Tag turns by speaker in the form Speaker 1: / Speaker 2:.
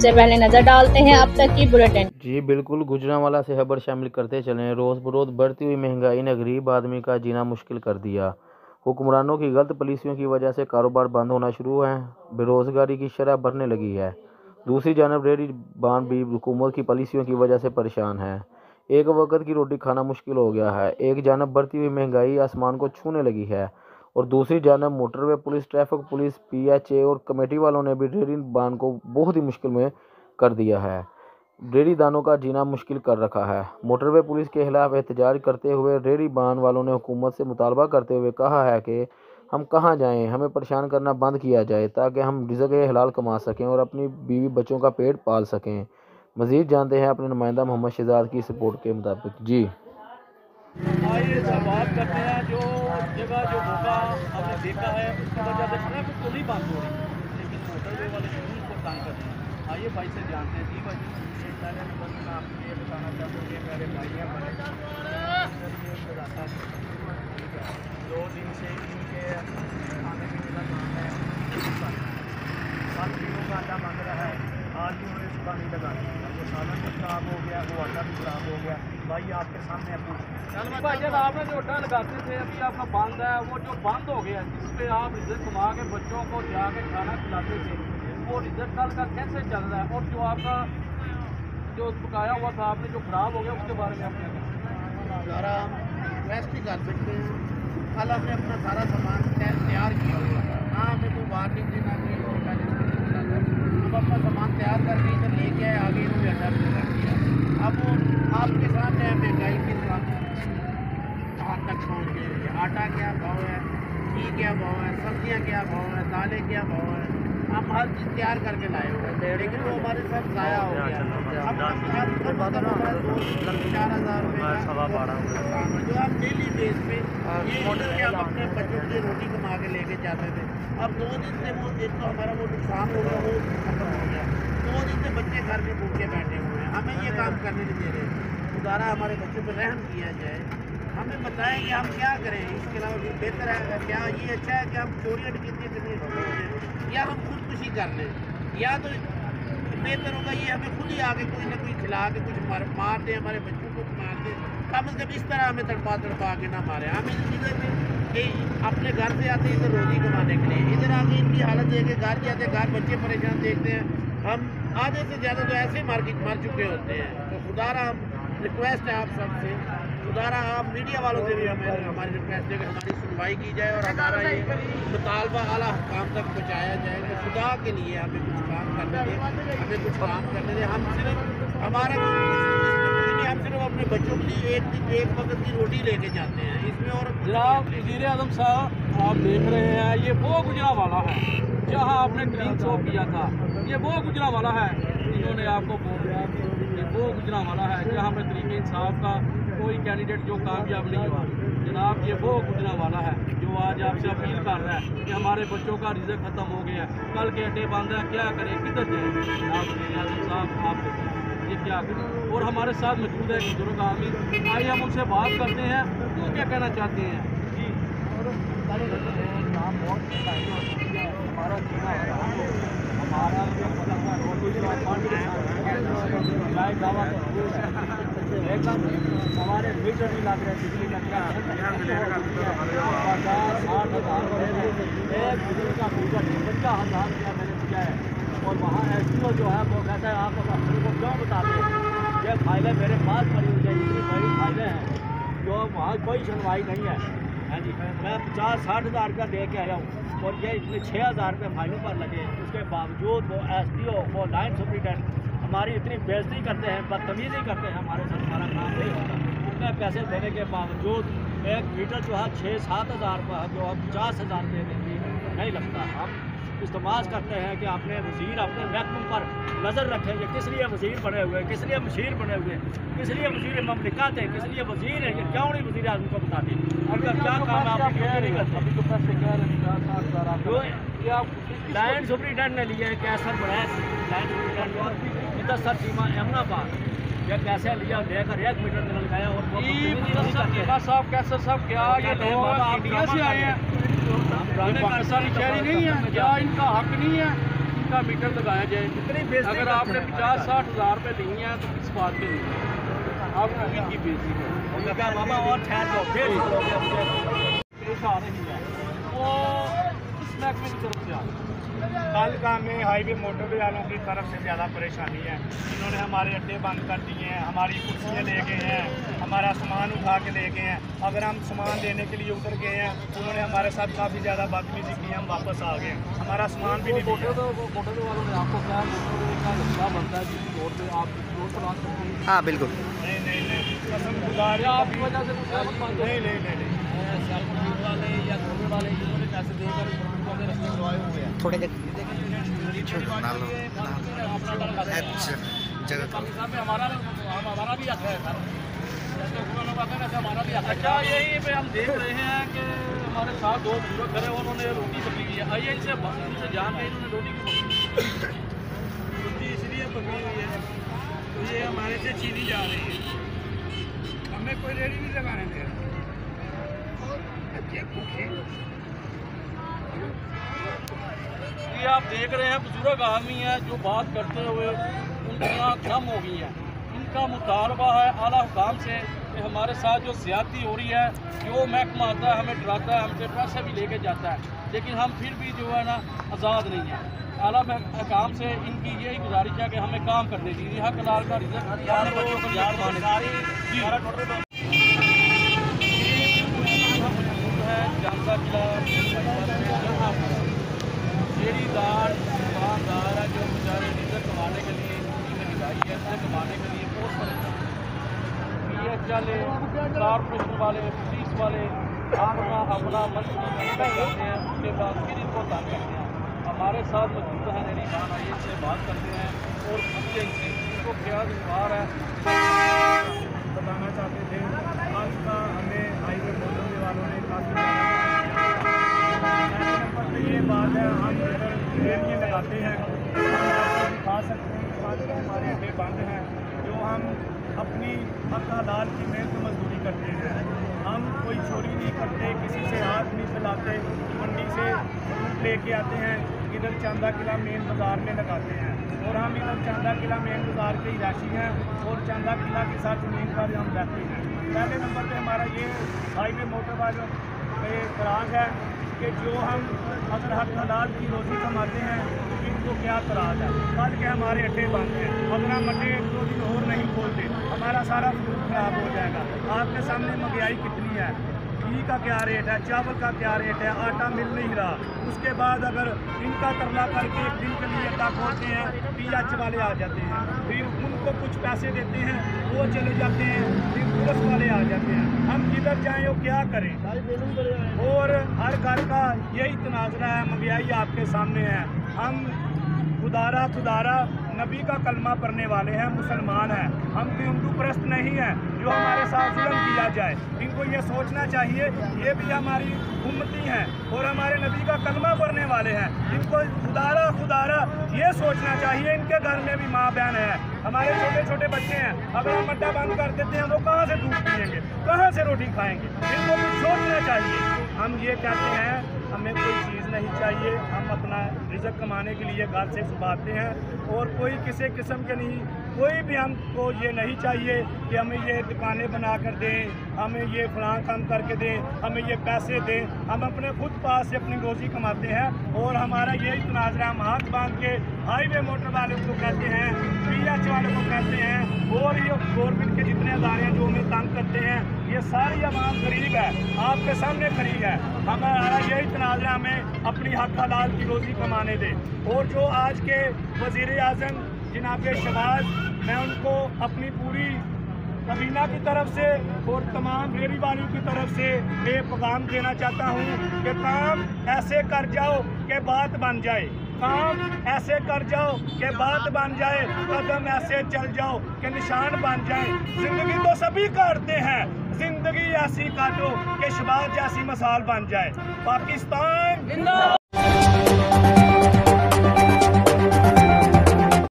Speaker 1: सबसे पहले नजर डालते हैं अब तक की बुलेटिन।
Speaker 2: जी बिल्कुल, गुजरांवाला से खबर शामिल करते चलें। रोज़ बरोज़ बढ़ती हुई महंगाई ने गरीब आदमी का जीना मुश्किल कर दिया। हुक्मरानों की गलत पॉलिसियों की वजह से कारोबार बंद होना शुरू है, बेरोजगारी की शरह बढ़ने लगी है। दूसरी जानब रेहड़ी बान भी हुकूमत की पॉलिसियों की वजह से परेशान है। एक वक्त की रोटी खाना मुश्किल हो गया है। एक जानब बढ़ती हुई महंगाई आसमान को छूने लगी है और दूसरी जानब motorway police, traffic police, PHA और कमेटी वालों ने भी रेहड़ी बान को बहुत ही मुश्किल में कर दिया है। रेहड़ी दानों का जीना मुश्किल कर रखा है। मोटरवे पुलिस के खिलाफ एहतजाज करते हुए रेहड़ी बान वालों ने हुकूमत से मुतालबा करते हुए कहा है कि हम कहाँ जाएं, हमें परेशान करना बंद किया जाए ताकि हम रिज़्क़ हलाल कमा सकें और अपनी बीवी बच्चों का पेट पाल सकें। मज़ीद जानते हैं अपने नुमाइंदा मोहम्मद शहजाद की इस रिपोर्ट के मुताबिक। जी
Speaker 3: आइए बात करते हैं जो जगह जो मौका आपने देखा है उसकी वजह से ट्रैफिक तो नहीं बंद हो रही, लेकिन मोटरवे वाले जरूर को तंग कर रहे हैं। आइए भाई से जानते हैं। जी भाई, पहले नंबर में मैं आपको ये बताना चाहता हूँ कि मेरे भाई हैं बड़े 2 दिन से इनके खाने पीने का काम है, 7 किलो का आटा मांग रहा है। आज भी उन्होंने सुबह नहीं लगा दी, वो सालन भी खराब हो गया, वो आटा भी खराब हो गया। भाई आपके सामने भाई जब आपने जो आटा लगाते थे अभी आपका बंद है, वो जो बंद हो गया जिस पे आप रिजल्ट कमा के बच्चों को जाके खाना खिलाते थे, वो रिजल्ट कल का कैसे चल रहा है? और जो आपका जो पकाया हुआ था आपने जो खराब हो गया उसके बारे में आपने
Speaker 4: सारा रेस्ट ही कर सकते हैं। कल हमने अपना सारा सामान तैयार किया हुआ था, ना हमें कोई वार्निंग देना चाहिए। अब अपना सामान तैयार करके इधर लेके आए, आगे इन्होंने अड्डा भी कर दिया। अब आपके सामने महंगाई के कहाँ तक पहुँच गई है। आटा क्या भाव है, घी क्या भाव है, सब्जियाँ क्या भाव है, दालें क्या भाव है। हम हर चीज़ तैयार करके लाए हुए हैं, लेकिन वो हमारे साथ ज़ाया हो गया। अब 4,000 रुपये जो हम डेली बेस पे ये हम अपने बच्चों के लिए रोटी कमा के लेके जाते थे। अब 2 दिन से वो एक तो हमारा वो नुकसान हो गया, वो खत्म हो गया। 2 दिन से बच्चे घर में भूखे बैठे हुए हैं, हमें ये काम करने नहीं दे रहे। दोबारा हमारे बच्चों पर रहम किया जाए, हमें बताएं कि हम क्या करें। इसके अलावा भी बेहतर है क्या ये अच्छा है कि हम चोरियाँ डकैतियाँ करने शुरू हो जाए या हम खुदकुशी कर लें, या तो बेहतर होगा ये हमें खुद ही आके कोई ना कोई खिला के कुछ मार दें, हमारे बच्चों को मार दें। कम से कम इस तरह हमें तड़पा के ना मारें। हम इधर कि अपने घर से आते हैं इधर रोटी कमाने के लिए, इधर आके इनकी हालत देख के घर जाते हैं, घर बच्चे परेशान देखते हैं। हम आधे से ज़्यादा तो ऐसे मर चुके होते हैं। तो खुदारा हम रिक्वेस्ट है आप सबसे, खुदारा आप मीडिया वालों से भी हमें हमारी रिक्वेस्ट है कि हमारी सुनवाई की जाए और हमारा ये मुतालबा आला हुकाम तक पहुँचाया जाए कि खुदा के लिए हमें कुछ काम करने दें, हमें कुछ काम करने दें। हम सिर्फ हमारा हम सिर्फ अपने बच्चों के लिए एक वक्त की रोटी लेके जाते हैं, इसमें और
Speaker 3: जनाब वज़ीर आज़म साहब आप देख रहे हैं ये वो गुजरांवाला है जहाँ आपने ग्रीन शो किया था। ये वो गुजरांवाला है इन्होंने आपको बोल दिया कि ये वो गुजरांवाला है जहाँ पे तरीके इंसाफ का कोई कैंडिडेट जो कामयाब नहीं हुआ। जनाब ये वो गुजरांवाला है जो आज आपसे अपील कर रहा है कि हमारे बच्चों का रिज़्क़ ख़त्म हो गया है, कल के अड्डे बंद है, क्या करें, किधर जाएँ? आप वज़ीर आज़म साहब आप ये क्या करें? और हमारे साथ मौजूद है बुजुर्ग आदमी, आइए हम उनसे बात करते हैं वो क्या कहना चाहते हैं। जी हमारा जीना हमारा एकदम हमारे मीटर नहीं लग रहे, बिजली का क्या 50,000 एक बिजली का मीटर 50,000 रुपया मैंने दिया है। और वहाँ SDO जो है वो कहता है आप अपने को क्यों बताते हैं, ये फाइलें मेरे पास पड़ी हुई है, इतनी बड़ी फाइलें हैं जो वहाँ कोई सुनवाई नहीं है। हाँ जी, मैं 50-60 हज़ार रुपया दे के आया हूँ और ये इसमें 6,000 रुपये फाइलों पर लगे। उसके बावजूद वो SDO वो लाइन सुपरिटेंडेंट हमारी इतनी बेइज्जती करते हैं, बदतमीज़ी करते हैं, हमारे साथ हमारा काम नहीं होता। इतने पैसे देने के बावजूद एक मीटर जो है 6-7 हज़ार रुपये जो हम 50,000 दे देंगे नहीं लगता। हम इस्तेमाल करते हैं कि अपने वज़ीर अपने महकमे पर नज़र रखेंगे। किस लिए वज़ीर बने हुए, किस लिए मशीर बने हुए, किस लिए वज़ीर ममलिकत है, किस लिए वज़ीर है, ये क्यों नहीं वज़ीर आज़म को बताते? उनका क्या काम है आप कह नहीं करते? अभी तो पैसे कह रहे हैं लाइन सुपरिटेंडेंट ने लिया है, कैसर बनाया लाइन सुपरिटेंडेंट इधर सर सीमा अहमदाबाद ये पैसे लिया लेकर 1 मीटर में लगाया। और साहब कैसर साहब क्या ये लोग इंडिया से आए हैं, शहरी नहीं है क्या, इनका हक नहीं है का मीटर लगाया जाए। अगर आपने 50-60 हज़ार रुपये नहीं है तो किस बात के नहीं आपको इनकी बेइज्जती है। मामा और ठहर लो, पेश आ रही है वो इस महकमे की तरफ से आ रही है।
Speaker 4: कल का हमें हाईवे मोटरवे वालों की तरफ से ज़्यादा परेशानी है। इन्होंने हमारे अड्डे बंद कर दिए हैं, हमारी कुर्सियाँ ले गए हैं, हमारा सामान उठा के ले गए हैं। अगर हम सामान लेने के लिए उतर गए हैं उन्होंने हमारे साथ काफ़ी ज़्यादा बदतमीजी की, हम वापस आ गए। हमारा सामान भी नहीं दिया।
Speaker 3: मोटरवे वालों ने आपको कहा मोटरवे का हिस्सा बनता है जिस रोड पर आप रोड पर आ सकते हैं।
Speaker 5: हाँ बिल्कुल।
Speaker 4: नहीं कसम खुदा
Speaker 3: आपकी वजह से
Speaker 4: नहीं
Speaker 3: वाले या धोने वाले जिन्होंने पैसे देकर रस्ते करवाए हुए हैं
Speaker 5: थोड़े देर
Speaker 3: हमारा भी हक है सर, हमारा भी हक है। अच्छा यही पे हम देख रहे हैं कि हमारे साथ 2 बुजुर्ग खड़े हैं, उन्होंने रोटी पकड़ी हुई है। आइए इनसे जान के इन्होंने रोटी
Speaker 4: इसलिए पकड़ी हुई है तो ये हमारे से छीनी जा रही है। हमें कोई रेडी नहीं लगाने दे रहा।
Speaker 3: ये आप देख रहे हैं बुजुर्ग आदमी है जो बात करते हुए उनकी आँख कम हो गई है। इनका मुतालबा है आला हुकाम से कि हमारे साथ जो ज्यादती हो रही है, जो महकमा आता है हमें डराता है, हमसे पैसे भी लेके जाता है, लेकिन हम फिर भी जो है ना आज़ाद नहीं है। आला हुकाम से इनकी यही गुजारिश है कि हमें काम करने दीजिए, हक हलाल का रिज़्क़ बच्चों को याद माने जानता किला डेरीदार दुकानदार है जो बेचारे रिज़्क़ कमाने के लिए महंगाई है, कमाने के लिए बहुत परेशान। PH वाले, कॉर्पोरेशन वाले, पुलिस वाले अपना मंत्री करते हैं, उसके बाद फिर इनको तंग करते हैं। हमारे साथ मौजूद है मेरी खान आइए इससे बात करते हैं और पूछते इनसे इनको क्या व्यवहार है
Speaker 4: बताना चाहते थे। आज का हमें हाईवे मोटरवे वालों ने काफ़ी ये बात है, हम इधर रेलियाँ लगाते हैं, हम आपको दिखा सकते हैं कि आज का हमारे अड्डे बंद हैं। जो हम अपनी हक हलाल की मेहनत मजदूरी करते हैं, हम कोई चोरी नहीं करते, किसी से हाथ नहीं फैलाते, मंडी से फ्रूट लेके आते हैं, इधर चांदा किला मेन बाज़ार में लगाते हैं और हम इधर चांदा किला मेन बाज़ार के ही राशि हैं और चांदा किला के साथ ज़मीन पर हम रहते हैं। पहले नंबर पे हमारा ये हाईवे मोटर वालों में तराज है कि जो हम अगर हक हलाल की रोज़ी कमाते हैं तो इनको क्या तराज है। कल के हमारे अड्डे बंद हैं, अगर हम अड्डे 2 दिन और नहीं खोलते हमारा सारा फ्रूट खराब हो जाएगा। आपके सामने महंगाई कितनी है, घी का क्या रेट है, चावल का क्या रेट है, आटा मिल नहीं रहा। उसके बाद अगर इनका तरला करके एक दिन के लिए अड्डा खोलते हैं, PH वाले आ जाते हैं, फिर उनको कुछ पैसे देते हैं, वो चले जाते हैं, फिर पुलिस वाले आ जाते हैं। हम किधर जाएं और क्या करें? और हर घर का यही तनाज़रा है, महंगाई आपके सामने है। हम खुदारा नबी का कलमा पढ़ने वाले हैं, मुसलमान हैं, हम हिंदू परस्त नहीं हैं जो हमारे साथ जुल्म किया जाए। इनको ये सोचना चाहिए ये भी हमारी उम्मती हैं और हमारे नबी का कलमा पढ़ने वाले हैं। इनको खुदारा ये सोचना चाहिए इनके घर में भी माँ बहन है, हमारे छोटे छोटे बच्चे हैं। अगर हम अड्डा बंद कर देते हैं वो कहाँ से दूध पिएंगे, कहाँ से रोटी खाएंगे? इनको कुछ सोचना चाहिए। हम ये कहते हैं हमें कोई चीज़ नहीं चाहिए, हम अपना रिज़्क़ कमाने के लिए घर से सुबह आते हैं और कोई किसी किस्म के नहीं, कोई भी हमको ये नहीं चाहिए कि हमें ये दुकानें बना कर दें, हमें ये फलां काम करके दें, हमें ये पैसे दें। हम अपने खुद पास से अपनी रोज़ी कमाते हैं और हमारा यही तनाज़रा हम हाथ बांध के हाईवे मोटर वालों को कहते हैं, PH वालों को कहते हैं और ये गवर्नमेंट के जितने अदारे हैं जो हमें तंग करते हैं, ये सारी आवाम गरीब है, आपके सामने खड़ी है। हमारा यही तनाज़रा हमें अपनी हक हलाल की रोज़ी कमाने दे। और जो आज के वज़ीर-ए-आज़म जनाब शहबाज, मैं उनको अपनी पूरी कबीना की तरफ से और तमाम रेडी वालों की तरफ से ये पैगाम देना चाहता हूँ कि काम ऐसे कर जाओ कि बात बन जाए, काम ऐसे कर जाओ कि बात बन जाए, कदम ऐसे चल जाओ कि निशान बन जाए। ज़िंदगी तो सभी काटते हैं, ज़िंदगी ऐसी काटो कि शहबाज जैसी मिसाल बन जाए। पाकिस्तान